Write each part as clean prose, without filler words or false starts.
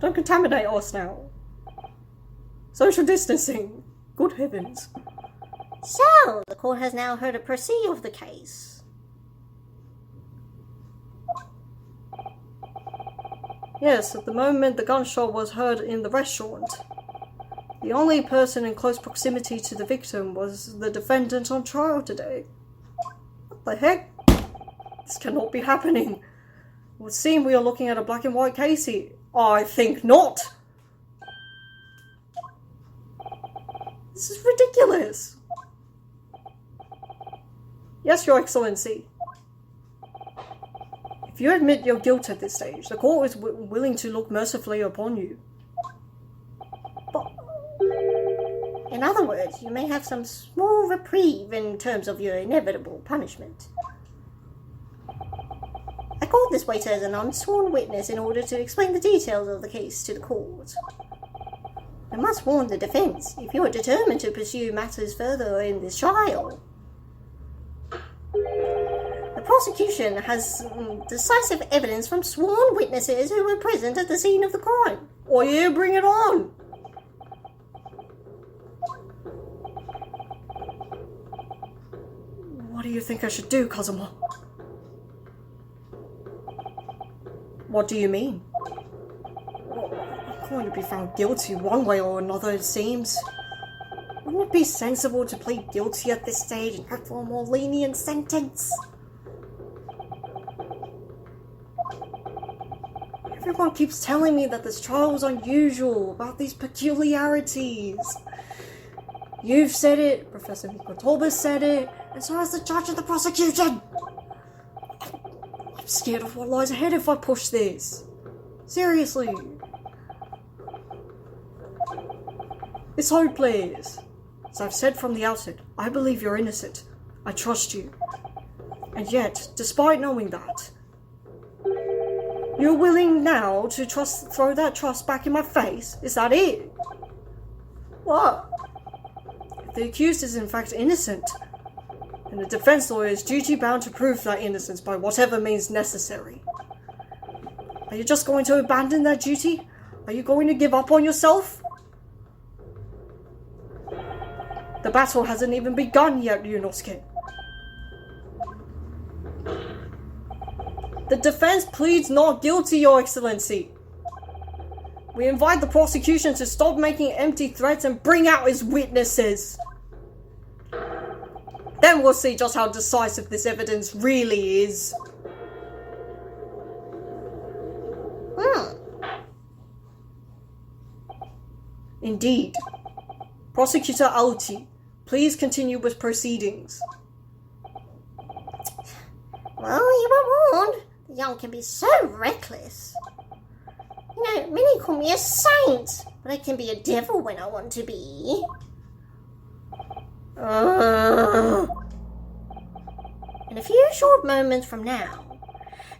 Don't contaminate us now. Social distancing. Good heavens. So, the court has now heard a proceed of the case. Yes, at the moment the gunshot was heard in the restaurant. The only person in close proximity to the victim was the defendant on trial today. What the heck? This cannot be happening. It would seem we are looking at a black and white case here. I think not. This is ridiculous. Yes, Your Excellency. If you admit your guilt at this stage, the court is willing to look mercifully upon you. But, in other words, you may have some small reprieve in terms of your inevitable punishment. I called this waiter as an unsworn witness in order to explain the details of the case to the court. I must warn the defense, if you are determined to pursue matters further in this trial. The prosecution has decisive evidence from sworn witnesses who were present at the scene of the crime. Oh yeah, bring it on! What do you think I should do, Kazuma? What do you mean? I'm going to be found guilty one way or another, it seems. Wouldn't it be sensible to plead guilty at this stage and hope for a more lenient sentence? Everyone keeps telling me that this trial was unusual, about these peculiarities. You've said it, Professor Mikotoba said it, and so has the judge of the prosecution. I'm scared of what lies ahead if I push this. Seriously. This hope, please. As I've said from the outset, I believe you're innocent. I trust you. And yet, despite knowing that, you're willing now to throw that trust back in my face? Is that it? What? If the accused is in fact innocent, then the defense lawyer is duty-bound to prove that innocence by whatever means necessary. Are you just going to abandon that duty? Are you going to give up on yourself? The battle hasn't even begun yet, Ryunosuke. The defense pleads not guilty, Your Excellency. We invite the prosecution to stop making empty threats and bring out its witnesses. Then we'll see just how decisive this evidence really is. Indeed. Prosecutor Aoki, please continue with proceedings. Well, you were warned. The young can be so reckless. You know, many call me a saint, but I can be a devil when I want to be. In a few short moments from now,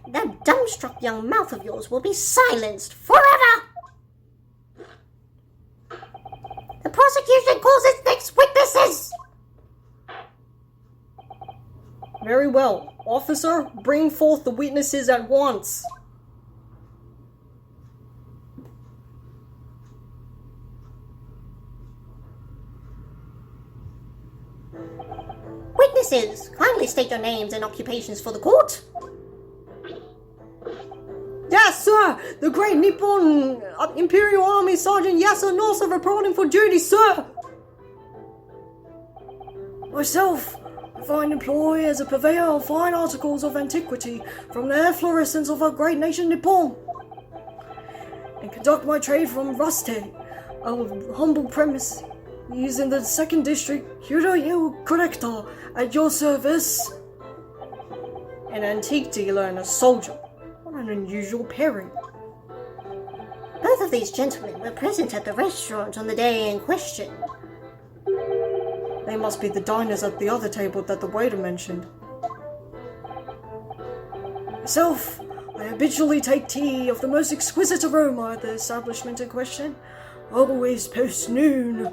that dumbstruck young mouth of yours will be silenced forever! The prosecution calls its next witnesses! Very well. Officer, bring forth the witnesses at once. Witnesses, kindly state your names and occupations for the court. Yes, sir! The Great Nippon Imperial Army Sergeant Yasunori reporting for duty, sir! Myself, I find employ as a purveyor of fine articles of antiquity from the efflorescence of our great nation Nippon, and conduct my trade from Ruste, a humble premise, using the 2nd District Hiryu Corrector at your service. An antique dealer and a soldier. What an unusual pairing. Both of these gentlemen were present at the restaurant on the day in question. They must be the diners at the other table that the waiter mentioned. Myself, I habitually take tea of the most exquisite aroma at the establishment in question, always post-noon,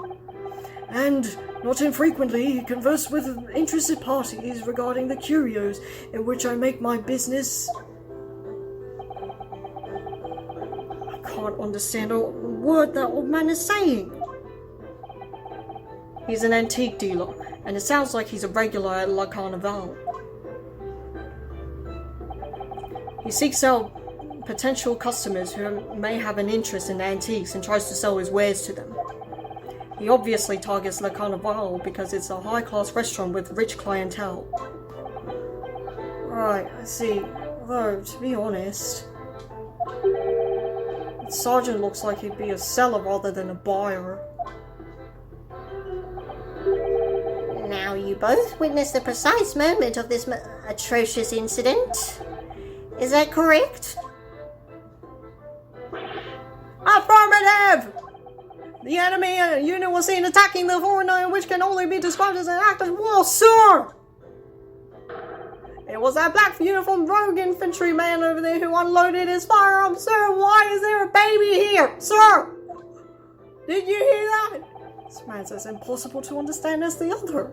and not infrequently converse with interested parties regarding the curios in which I make my business. I can't understand a word that old man is saying. He's an antique dealer, and it sounds like he's a regular at La Carnival. He seeks out potential customers who may have an interest in antiques and tries to sell his wares to them. He obviously targets La Carnival because it's a high-class restaurant with rich clientele. Right, I see. Although, to be honest, the sergeant looks like he'd be a seller rather than a buyer. Now you both witnessed the precise moment of this atrocious incident. Is that correct? Affirmative! The enemy unit was seen attacking the foreigner, which can only be described as an act of war, sir! It was that black uniformed rogue infantryman over there who unloaded his firearm, sir! Why is there a baby here, sir? Did you hear that? This man's as impossible to understand as the other.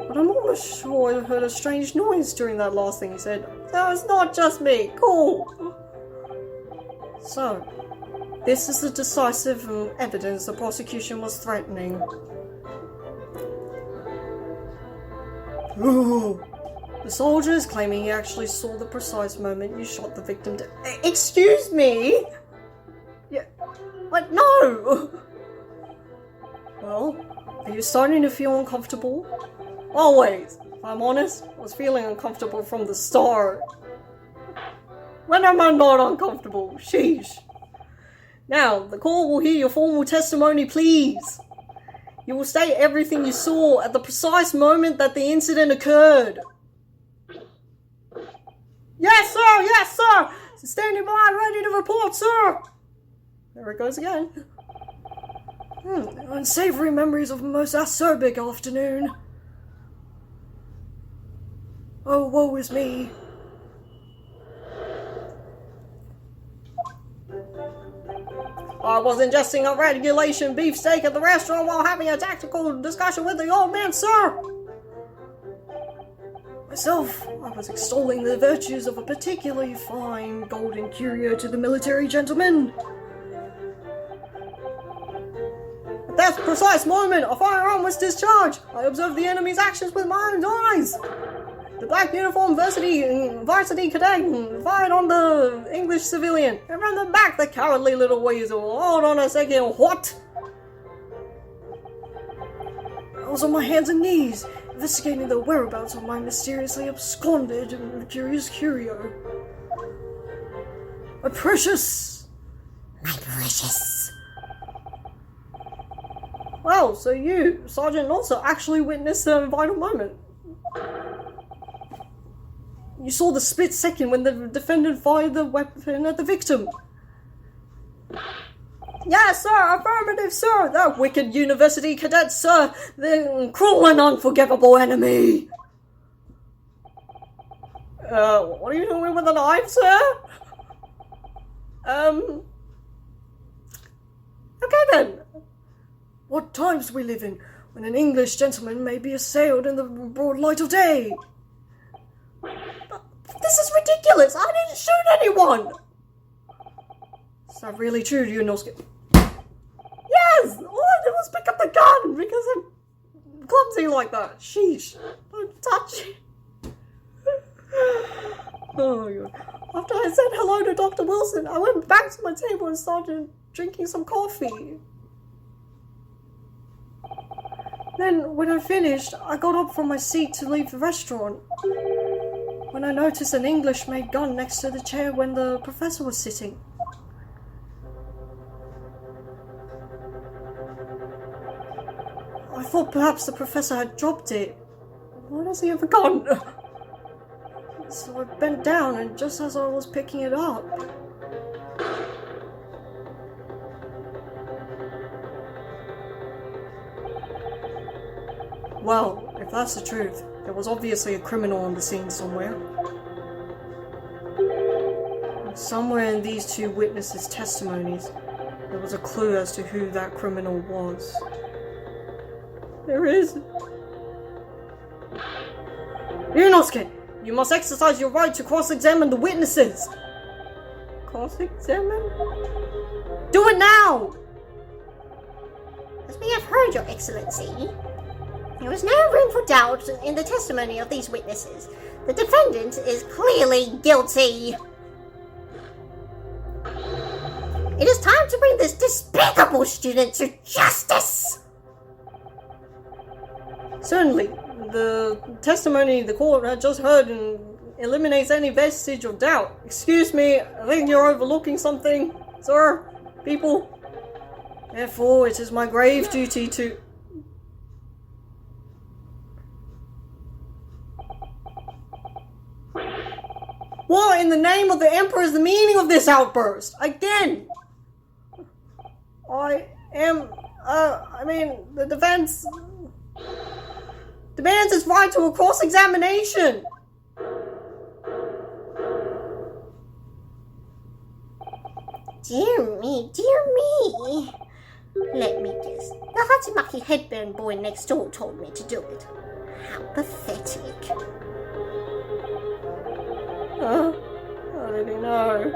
But I'm almost sure I heard a strange noise during that last thing he said. So it's not just me. Cool. So, this is the decisive evidence the prosecution was threatening. Ooh. The soldier is claiming he actually saw the precise moment you shot the victim dead. Excuse me? Yeah. But no! Well, are you starting to feel uncomfortable? Always. If I'm honest, I was feeling uncomfortable from the start. When am I not uncomfortable? Sheesh. Now, the court will hear your formal testimony, please. You will state everything you saw at the precise moment that the incident occurred. Yes, sir! Yes, sir! Standing by, ready to report, sir! There it goes again. Unsavory memories of a most acerbic afternoon. Oh, woe is me. I was ingesting a regulation beefsteak at the restaurant while having a tactical discussion with the old man, sir. Myself, I was extolling the virtues of a particularly fine golden curio to the military gentleman. At that precise moment, a firearm was discharged. I observed the enemy's actions with my own eyes. The black uniformed varsity cadet fired on the English civilian. And from the back, the cowardly little weasel. Hold on a second, what? I was on my hands and knees, investigating the whereabouts of my mysteriously absconded curious curio. My precious! My precious. Well, so you, Sergeant, also actually witnessed the vital moment. You saw the split second when the defendant fired the weapon at the victim. Yes, sir, affirmative, sir. That wicked university cadet, sir. The cruel and unforgivable enemy. What are you doing with a knife, sir? Okay then. What times we live in, when an English gentleman may be assailed in the broad light of day. This is ridiculous! I didn't shoot anyone! Is that really true, Yunosuke? Yes! All I did was pick up the gun because I'm clumsy like that. Sheesh. Don't touch it. Oh my god. After I said hello to Dr. Wilson, I went back to my table and started drinking some coffee. Then, when I finished, I got up from my seat to leave the restaurant. When I noticed an English-made gun next to the chair when the professor was sitting. I thought perhaps the professor had dropped it. Why has he ever gone? So I bent down, and just as I was picking it up... Well, if that's the truth, there was obviously a criminal on the scene somewhere. Somewhere in these two witnesses' testimonies, there was a clue as to who that criminal was. There is. Yunosuke, you must exercise your right to cross-examine the witnesses. cross-examine? Do it now! As we have heard, Your Excellency, there is no room for doubt in the testimony of these witnesses. The defendant is clearly guilty. It is time to bring this despicable student to justice! Certainly, the testimony the court had just heard eliminates any vestige of doubt. Excuse me, I think you're overlooking something, sir, people. Therefore, it is my grave duty to... What in the name of the Emperor is the meaning of this outburst? Again! The defense demands its right to a cross-examination. Dear me, dear me. Let me guess. The Hatsumaki headband boy next door told me to do it. How pathetic. How did he know?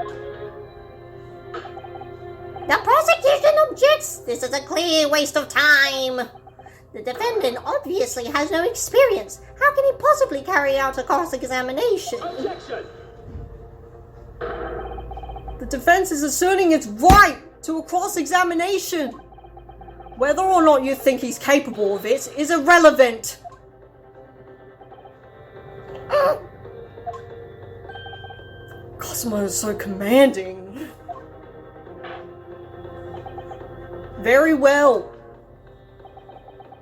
The prosecution objects. This is a clear waste of time. The defendant obviously has no experience. How can he possibly carry out a cross-examination? Objection! The defense is asserting its right to a cross-examination. Whether or not you think he's capable of it is irrelevant. Cosmo is so commanding. Very well.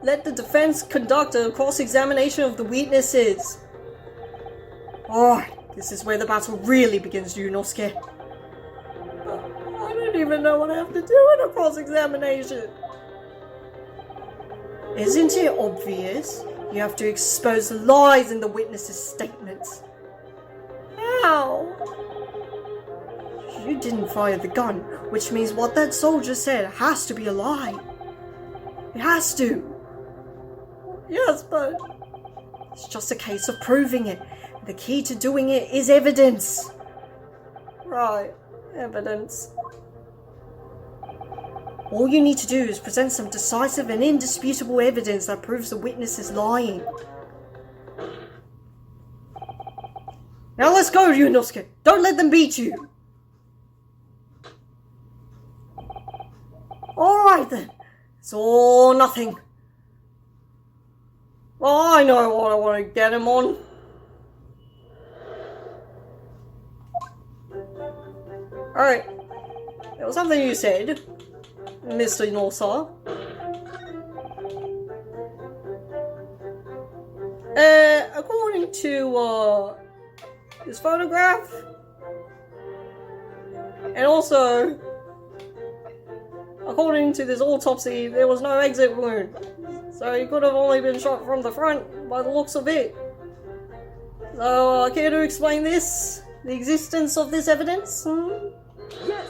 Let the defense conduct a cross-examination of the witnesses. Alright, this is where the battle really begins, Yunosuke. I don't even know what I have to do in a cross-examination. Isn't it obvious? You have to expose the lies in the witnesses' statements. How? You didn't fire the gun, which means what that soldier said has to be a lie. It has to. Yes, but it's just a case of proving it. The key to doing it is evidence. Right, evidence. All you need to do is present some decisive and indisputable evidence that proves the witness is lying. Now let's go, Yunosuke. Don't let them beat you. Alright then. It's all nothing. Well, I know what I want to get him on. Alright. There was something you said, Mr. Nosa. According to, his photograph, and also, according to this autopsy, there was no exit wound. So he could have only been shot from the front, by the looks of it. So, care to explain this? The existence of this evidence? Yes!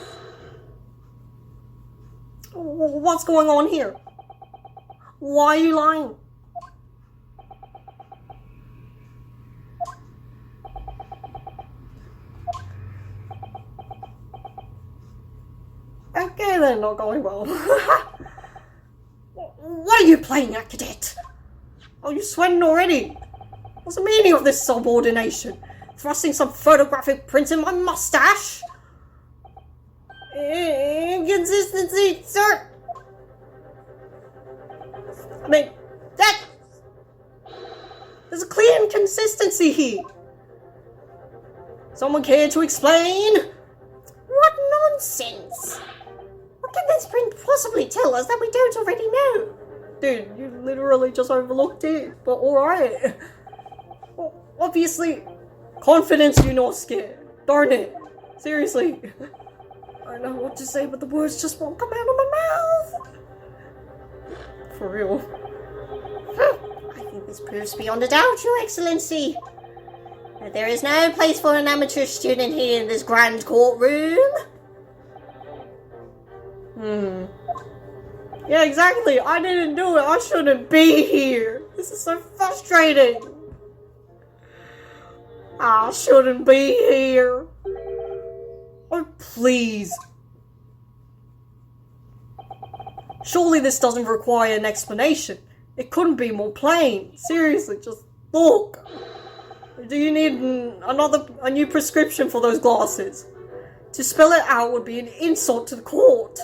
What's going on here? Why are you lying? Okay then, not going well. What are you playing at, cadet? Are you sweating already? What's the meaning of this subordination? Thrusting some photographic print in my mustache? Inconsistency, sir! I mean, there's a clear inconsistency here. Someone care to explain? What nonsense! What can this print possibly tell us that we don't already know? Dude, you literally just overlooked it, but alright. Well, obviously, confidence, Yunosuke. Darn it. Seriously. I know what to say, but the words just won't come out of my mouth. For real. I think this proves beyond a doubt, Your Excellency, that there is no place for an amateur student here in this grand courtroom. Yeah, exactly. I didn't do it. I shouldn't be here. This is so frustrating. I shouldn't be here. I Please. Surely this doesn't require an explanation. It couldn't be more plain. Seriously, just look. Do you need a new prescription for those glasses? To spell it out would be an insult to the court.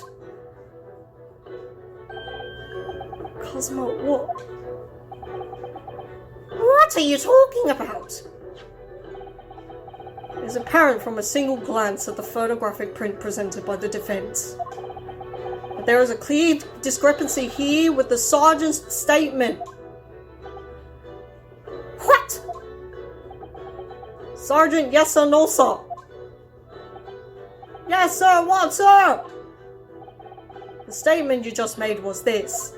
Cosmo, what? What are you talking about? It is apparent from a single glance at the photographic print presented by the defense that there is a clear discrepancy here with the sergeant's statement. What? Sergeant, yes sir, no sir? Yes sir, what sir? The statement you just made was this.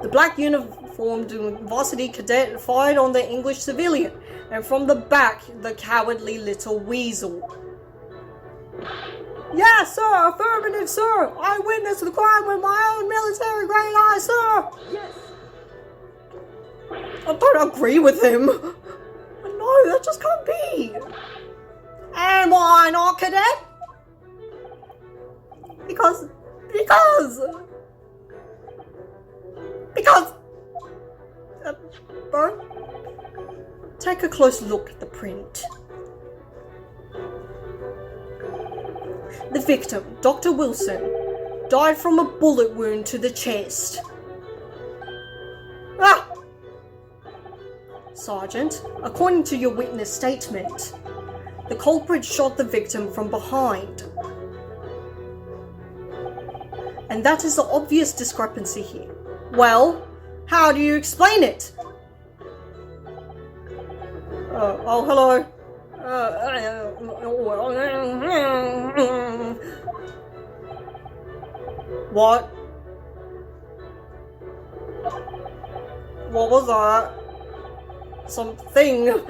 The black uniformed varsity cadet fired on the English civilian, and from the back, the cowardly little weasel. Yes, sir! Affirmative, sir! I witnessed the crime with my own military grade eye, sir! Yes. I don't agree with him. No, that just can't be. And why not, cadet? Because... Bert, take a close look at the print. The victim, Dr. Wilson, died from a bullet wound to the chest. Ah! Sergeant, according to your witness statement, the culprit shot the victim from behind. And that is the obvious discrepancy here. Well, how do you explain it? Oh, hello. What? What was that? Something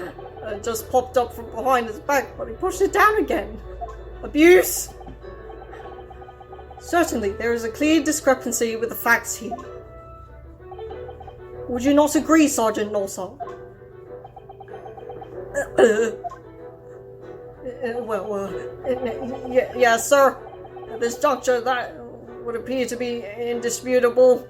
just popped up from behind his back, but he pushed it down again. Abuse? Certainly, there is a clear discrepancy with the facts here. Would you not agree, Sergeant Norsal? Yes, sir. At this juncture, that would appear to be indisputable.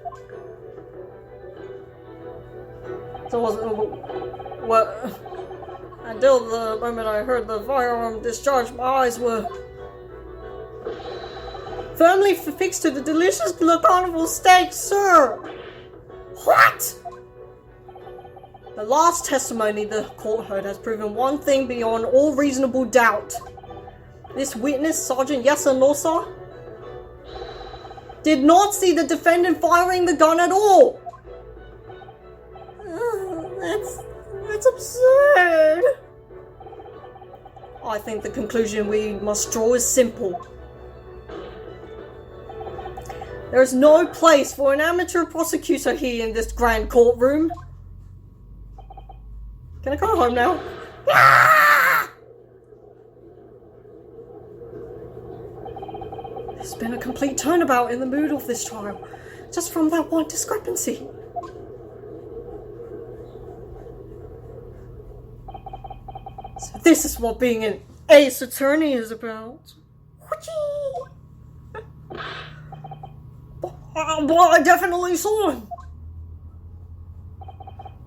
Until the moment I heard the firearm discharge, my eyes were firmly fixed to the delicious carnival steak, sir. What? The last testimony the court heard has proven one thing beyond all reasonable doubt. This witness, Sergeant Yasser Nosa, did not see the defendant firing the gun at all. That's absurd. I think the conclusion we must draw is simple. There is no place for an amateur prosecutor here in this grand courtroom. Can I go home now? Ah! There's been a complete turnabout in the mood of this trial, just from that one discrepancy. So this is what being an ace attorney is about. Well, I definitely saw him.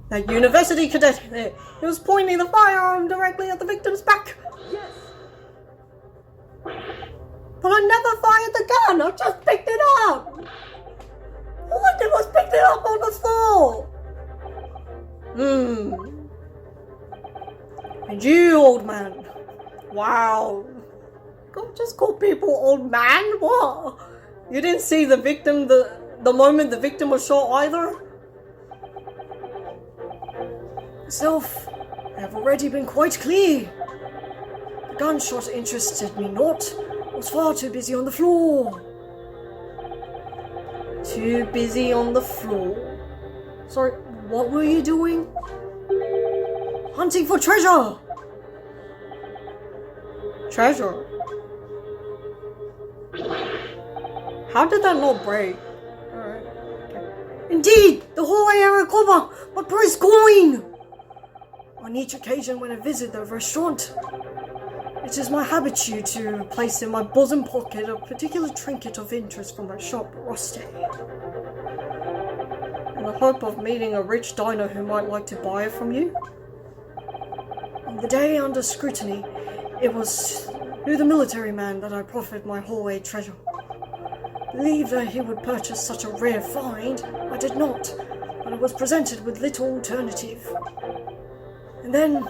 That university cadet there, he was pointing the firearm directly at the victim's back. Yes. But I never fired the gun, I just picked it up. All I did was pick it up on the floor. And you, old man. Wow. Don't just call people old man, what? You didn't see the victim the moment the victim was shot either? Myself, I have already been quite clear. The gunshot interested me not. I was far too busy on the floor. Too busy on the floor. Sorry, what were you doing? Hunting for treasure! Treasure? How did that not break? Alright, okay. Indeed! The whole area cover! But where is going? On each occasion when I visit the restaurant, It is my habitude to place in my bosom pocket a particular trinket of interest from my shop, Rusty, in the hope of meeting a rich diner who might like to buy it from you. On the day under scrutiny, it was through the military man that I proffered my Holloway treasure. Believe that he would purchase such a rare find, I did not, but I was presented with little alternative. And then,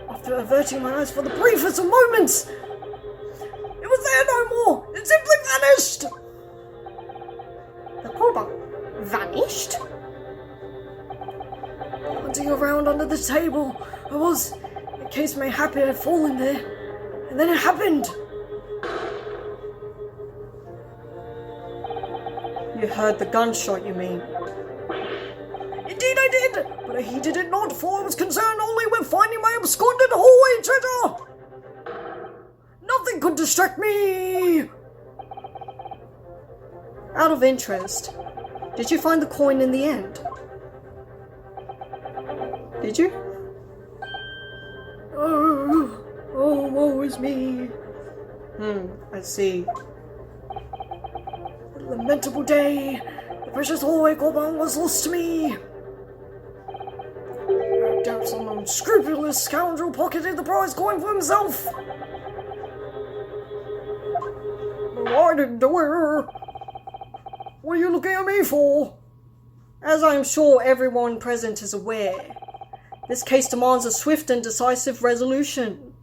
after averting my eyes for the briefest of moments, it was there no more! It simply vanished! The Corban vanished? Hunting around under the table, I was, in case mayhap it had fallen there, and then it happened! You heard the gunshot, you mean? Indeed I did, but I heeded it not, for I was concerned only with finding my absconded Holloway treasure! Nothing could distract me! Out of interest, did you find the coin in the end? Did you? Oh, woe is me. I see. A lamentable day. The precious Holloway Corban was lost to me. No doubt some unscrupulous scoundrel pocketed the prize coin for himself. But I didn't do it. What are you looking at me for? As I am sure everyone present is aware, this case demands a swift and decisive resolution.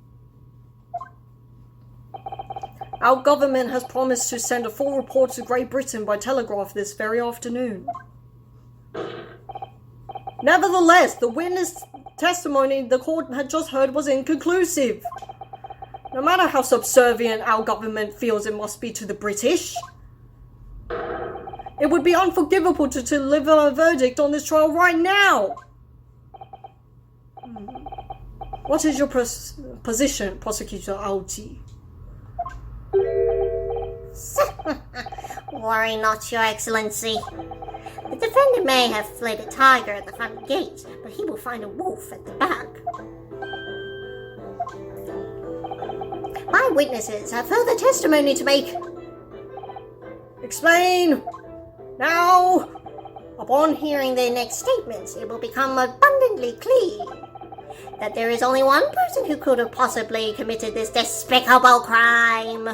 Our government has promised to send a full report to Great Britain by telegraph this very afternoon. Nevertheless, the witness testimony the court had just heard was inconclusive. No matter how subservient our government feels it must be to the British, it would be unforgivable to deliver a verdict on this trial right now. What is your position, Prosecutor Alti? Worry not, Your Excellency. The defendant may have fled a tiger at the front gate, but he will find a wolf at the back. My witnesses have further testimony to make. Explain! Now! Upon hearing their next statements, it will become abundantly clear that there is only one person who could have possibly committed this despicable crime.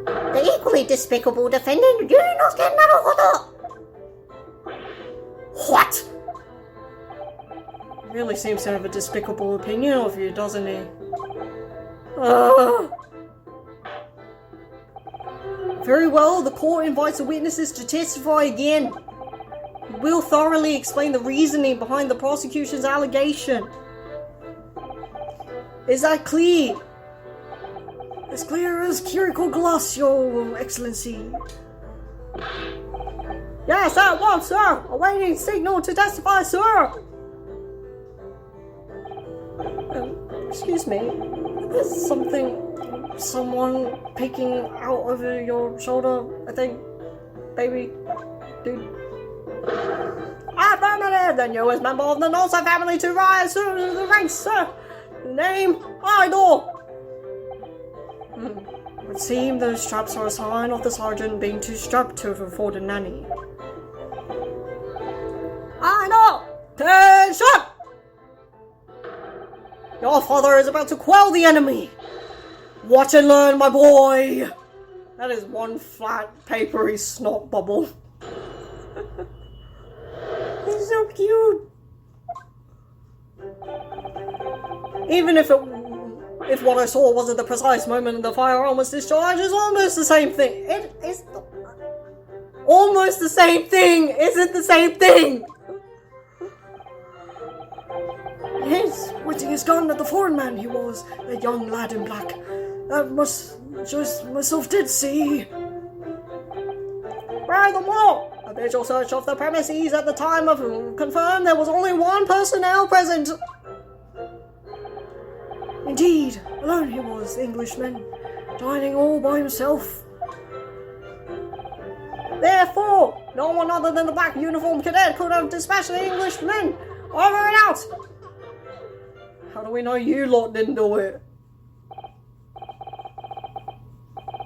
The equally despicable defendant do not get another order. What? He really seems to have a despicable opinion of you, doesn't he? Very well, the court invites the witnesses to testify again. We will thoroughly explain the reasoning behind the prosecution's allegation. Is that clear? As clear as curical glass, Your Excellency. Yes, at once, sir! Awaiting signal to testify, sir! Excuse me. There's someone peeking out over your shoulder, I think. Baby. Dude. Affirmative! The newest member of the Norsa family to rise to the ranks, sir! Name, Idol! It would seem those straps are a sign of the sergeant being too strapped to afford a nanny. Idol! Attention! Your father is about to quell the enemy! Watch and learn, my boy! That is one flat, papery snot bubble. He's so cute! Even if what I saw wasn't the precise moment the firearm was discharged, it's almost the same thing. It is almost the same thing! Is it the same thing? Yes, pointing his gun at the foreign man he was, the young lad in black. That myself did see. Furthermore, a visual search of the premises at the time of confirmed there was only one personnel present. Indeed, alone he was, the Englishman, dining all by himself. Therefore, no one other than the black uniformed cadet could have dispatched the Englishmen over and out. How do we know you lot didn't do it?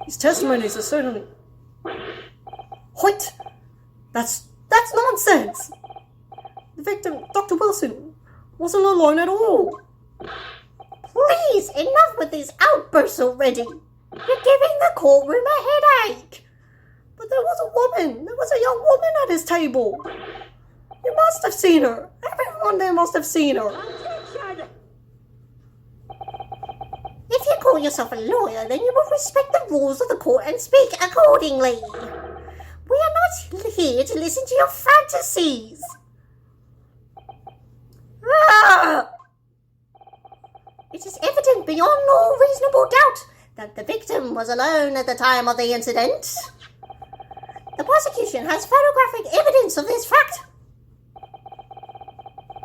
These testimonies are certainly... What? That's nonsense! The victim, Dr. Wilson, wasn't alone at all. Please, enough with these outbursts already. You're giving the courtroom a headache. But there was a woman. There was a young woman at his table. You must have seen her. Everyone there must have seen her. If you call yourself a lawyer, then you will respect the rules of the court and speak accordingly. We are not here to listen to your fantasies. Ah! It is evident beyond all reasonable doubt that the victim was alone at the time of the incident. The prosecution has photographic evidence of this fact.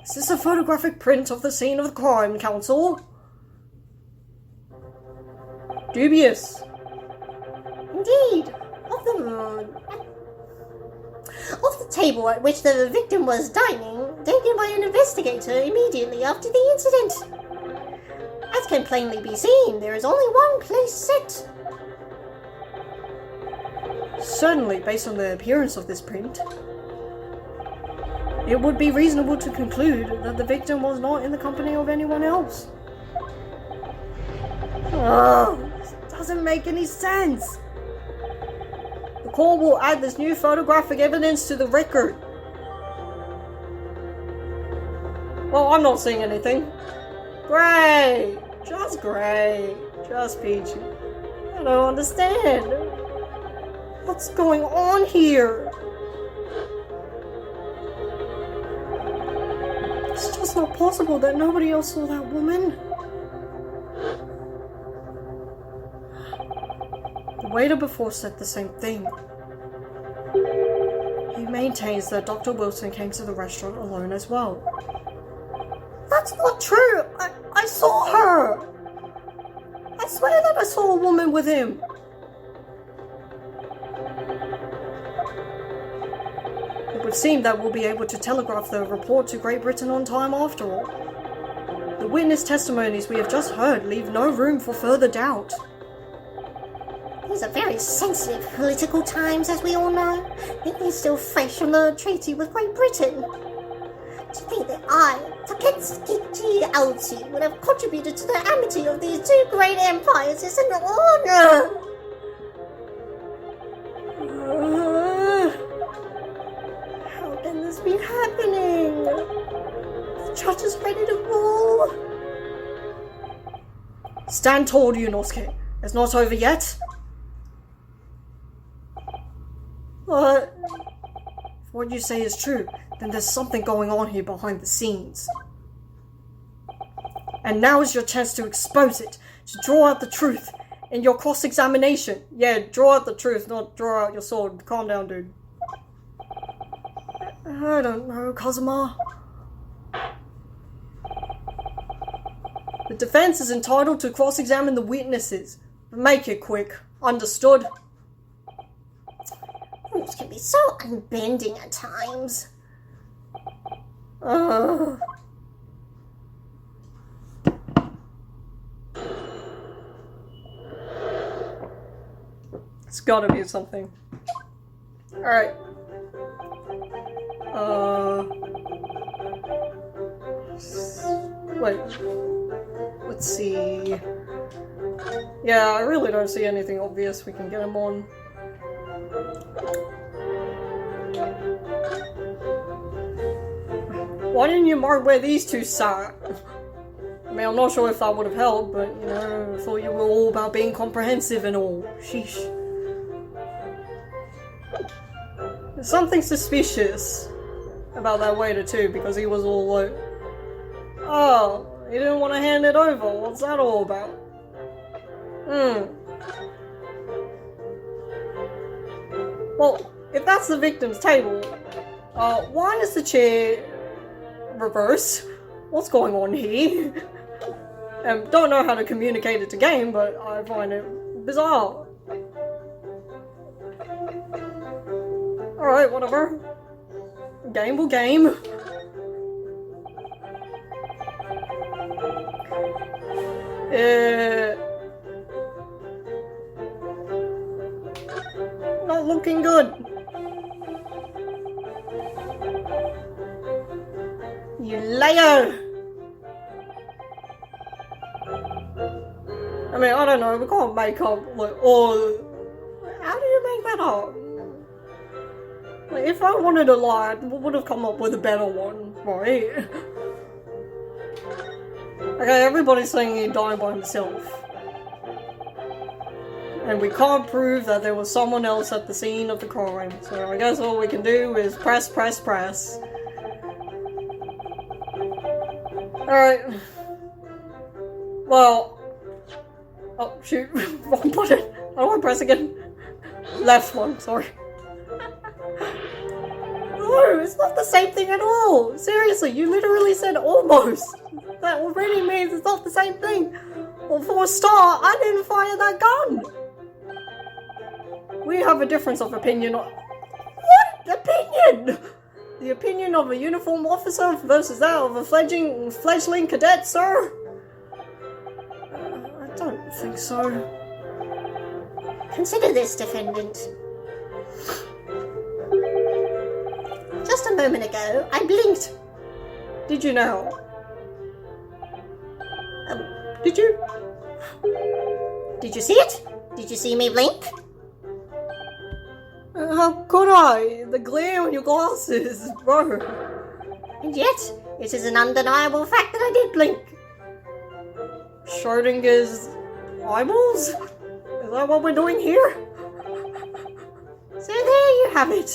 Is this a photographic print of the scene of the crime, counsel? Dubious. Indeed, of the table at which the victim was dining, taken by an investigator immediately after the incident. As can plainly be seen, there is only one place set. Certainly, based on the appearance of this print, it would be reasonable to conclude that the victim was not in the company of anyone else. Oh, this doesn't make any sense. The court will add this new photographic evidence to the record. Well, I'm not seeing anything. Great! Just great. Just peachy. I don't understand. What's going on here? It's just not possible that nobody else saw that woman. The waiter before said the same thing. He maintains that Dr. Wilson came to the restaurant alone as well. That's not true! I saw her! I swear that I saw a woman with him! It would seem that we'll be able to telegraph the report to Great Britain on time after all. The witness testimonies we have just heard leave no room for further doubt. These are very sensitive political times, as we all know. It is still fresh from the treaty with Great Britain. To think that I, Takeshi Alti, would have contributed to the amity of these two great empires is an honor! How can this be happening? The judge is ready to rule. Stand tall, Yunosuke. It's not over yet. If what you say is true, then there's something going on here behind the scenes. And now is your chance to expose it, to draw out the truth in your cross-examination. Yeah, draw out the truth, not draw out your sword. Calm down, dude. I don't know, Kazuma. The defense is entitled to cross-examine the witnesses. But make it quick. Understood? Rules can be so unbending at times. It's gotta be something. Alright. Wait. Let's see. Yeah, I really don't see anything obvious we can get him on. Why didn't you mark where these two sat? I mean, I'm not sure if that would have helped, but, you know, I thought you were all about being comprehensive and all. Sheesh. There's something suspicious about that waiter too, because he was all like, oh, he didn't want to hand it over. What's that all about? Well, if that's the victim's table, why is the chair reverse? What's going on here? Don't know how to communicate it to game, but I find it bizarre. Alright, whatever. Game will game. Not looking good. You liar! I mean, I don't know, we can't make up, like, all... How do you make that up? Like, if I wanted to lie, we would have come up with a better one, right? Okay, everybody's saying he died by himself. And we can't prove that there was someone else at the scene of the crime, so I guess all we can do is press. Alright. Well... Oh, shoot. Wrong button. I don't want to press again. Left one, sorry. No, it's not the same thing at all. Seriously, you literally said almost. That already means it's not the same thing. Well, for a start, I didn't fire that gun. We have a difference of opinion on... What opinion? The opinion of a uniformed officer versus that of a fledgling cadet, sir? I don't think so. Consider this, defendant. Just a moment ago, I blinked. Did you now? Did you? Did you see it? Did you see me blink? How could I? The glare on your glasses, bro. And yet, it is an undeniable fact that I did blink. Schrodinger's eyeballs? Is that what we're doing here? So there you have it.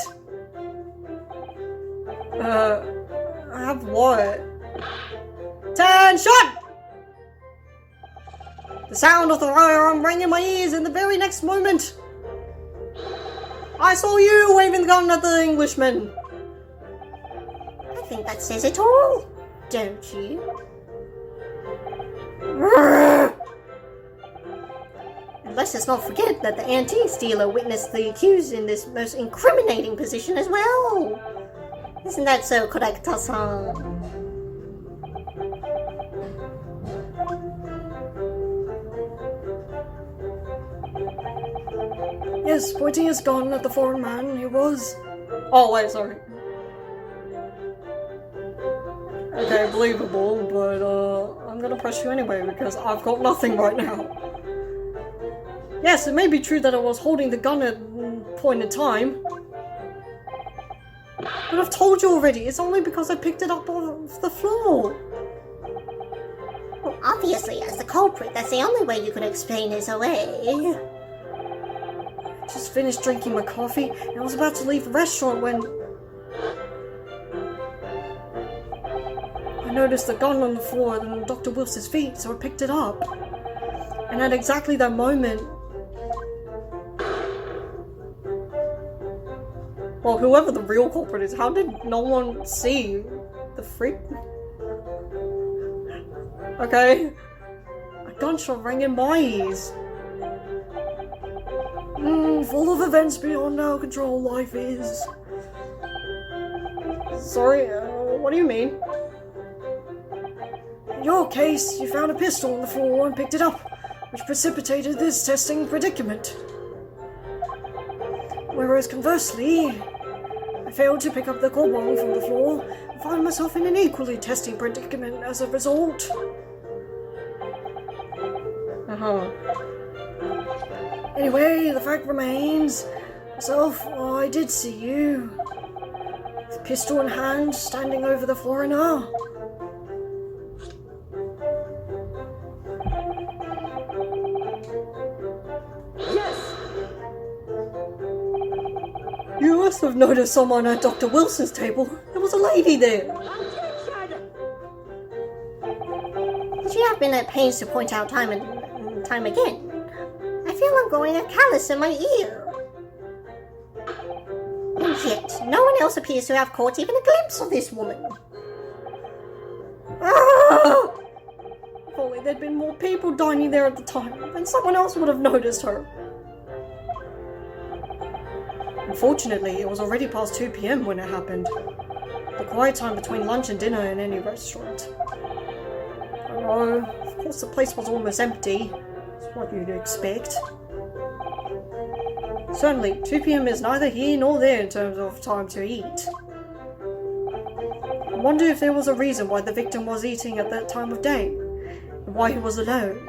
Have what? 10 shot! The sound of the firearm rang in my ears in the very next moment. I saw you waving the gun at the Englishman. I think that says it all, don't you? And let's just not forget that the antique dealer witnessed the accused in this most incriminating position as well. Isn't that so correct, Hassan? Yes, pointing his gun at the foreign man, he was... Oh, wait, sorry. Okay, believable, but I'm gonna press you anyway because I've got nothing right now. Yes, it may be true that I was holding the gun at a point in time. But I've told you already, it's only because I picked it up off the floor. Well, obviously, as the culprit, that's the only way you could explain this away. Just finished drinking my coffee and I was about to leave the restaurant when I noticed the gun on the floor and Dr. Wilson's feet, so I picked it up. And at exactly that moment, well, whoever the real culprit is, how did no one see the freak? Okay, a gunshot rang in my ears. Full of events beyond our control, life is. Sorry, what do you mean? In your case, you found a pistol on the floor and picked it up, which precipitated this testing predicament. Whereas conversely, I failed to pick up the carbine from the floor and find myself in an equally testing predicament as a result. Anyway, the fact remains, myself, I did see you, with pistol in hand, standing over the foreigner. Yes! You must have noticed someone at Dr. Wilson's table. There was a lady there. But you have been at pains to point out time and time again. I feel I'm growing a callus in my ear. And yet, no one else appears to have caught even a glimpse of this woman. Ah! If only there'd been more people dining there at the time, then someone else would have noticed her. Unfortunately, it was already past 2 PM when it happened. The quiet time between lunch and dinner in any restaurant. I know, course, the place was almost empty. That's what you'd expect. Certainly, 2 p.m. is neither here nor there in terms of time to eat. I wonder if there was a reason why the victim was eating at that time of day, and why he was alone.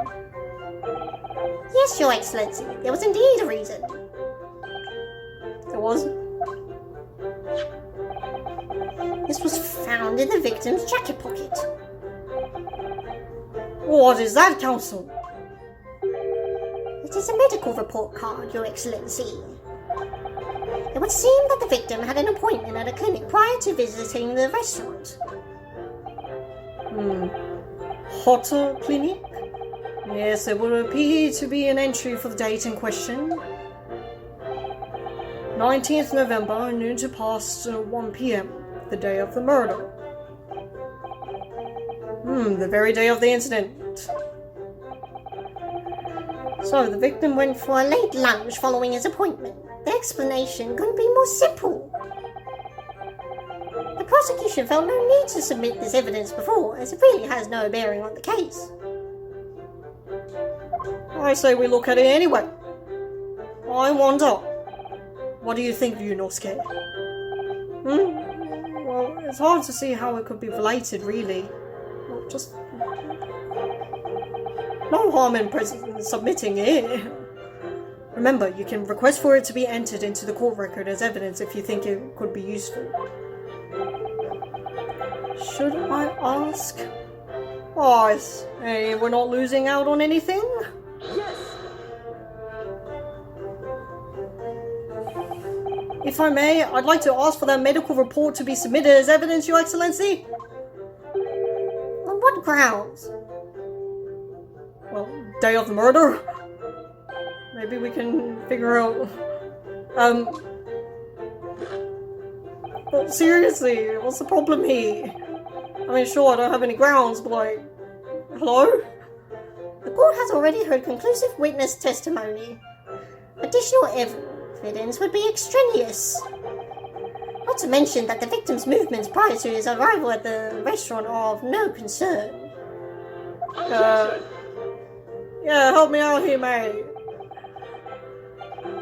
Yes, Your Excellency, there was indeed a reason. There was? This was found in the victim's jacket pocket. What is that, Counsel? It is a medical report card, Your Excellency. It would seem that the victim had an appointment at a clinic prior to visiting the restaurant. Hotter clinic? Yes, there would appear to be an entry for the date in question. 19th November, noon to past 1 p.m., the day of the murder. The very day of the incident. So the victim went for a late lunch following his appointment. The explanation couldn't be more simple. The prosecution felt no need to submit this evidence before, as it really has no bearing on the case. I say we look at it anyway. I wonder, what do you think, Yunosuke? Well, it's hard to see how it could be related, really. Well, just no harm in submitting it. Remember, you can request for it to be entered into the court record as evidence if you think it could be useful. Should I ask? Oh, hey, we're not losing out on anything? Yes! If I may, I'd like to ask for that medical report to be submitted as evidence, Your Excellency. On what grounds? Well, day of the murder? Maybe we can figure out... Well, seriously, what's the problem here? I mean, sure, I don't have any grounds, but like... Hello? The court has already heard conclusive witness testimony. Additional evidence would be extraneous. Not to mention that the victim's movements prior to his arrival at the restaurant are of no concern. Yeah, help me out here, mate.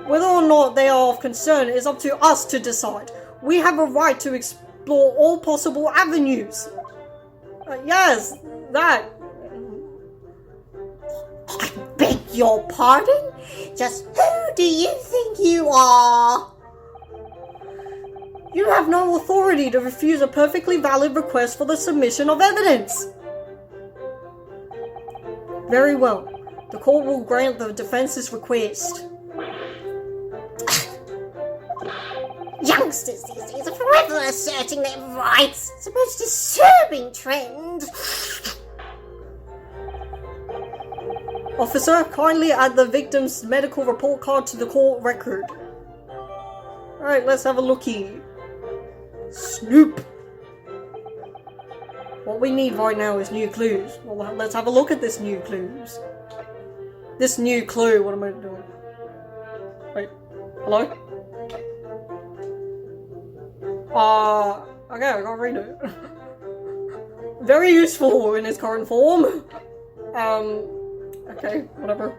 Whether or not they are of concern is up to us to decide. We have a right to explore all possible avenues. Yes, that. I beg your pardon? Just who do you think you are? You have no authority to refuse a perfectly valid request for the submission of evidence. Very well. The court will grant the defense's request. Youngsters these days are forever asserting their rights. It's a most disturbing trend. Officer, kindly add the victim's medical report card to the court record. Alright, let's have a looky. Snoop. What we need right now is new clues. Well, let's have a look at this new clues. This new clue, what am I doing? Wait, hello? Okay, I can't read it. Very useful in its current form. Okay, whatever.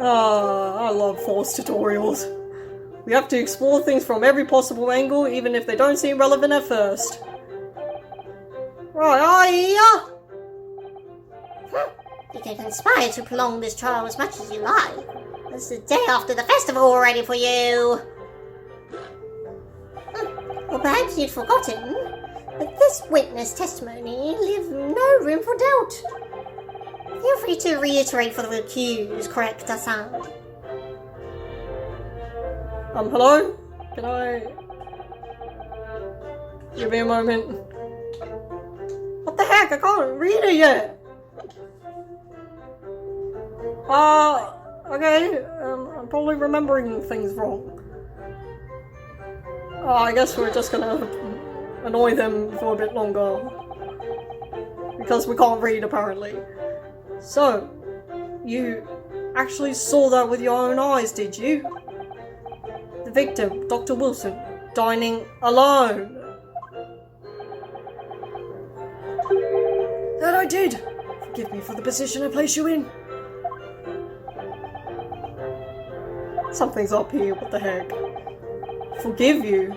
I love Force tutorials. We have to explore things from every possible angle, even if they don't seem relevant at first. Right, You can conspire to prolong this trial as much as you like. It's the day after the festival already for you. Or perhaps you'd forgotten that this witness testimony leaves no room for doubt. Feel free to reiterate for the accused, correct, Hassan? Hello? Can I... Give me a moment. What the heck? I can't read it yet! Okay, I'm probably remembering things wrong. I guess we're just gonna annoy them for a bit longer. Because we can't read, apparently. So, you actually saw that with your own eyes, did you? The victim, Dr. Wilson, dining alone. did. Forgive me for the position I placed you in. Something's up here, what the heck? Forgive you?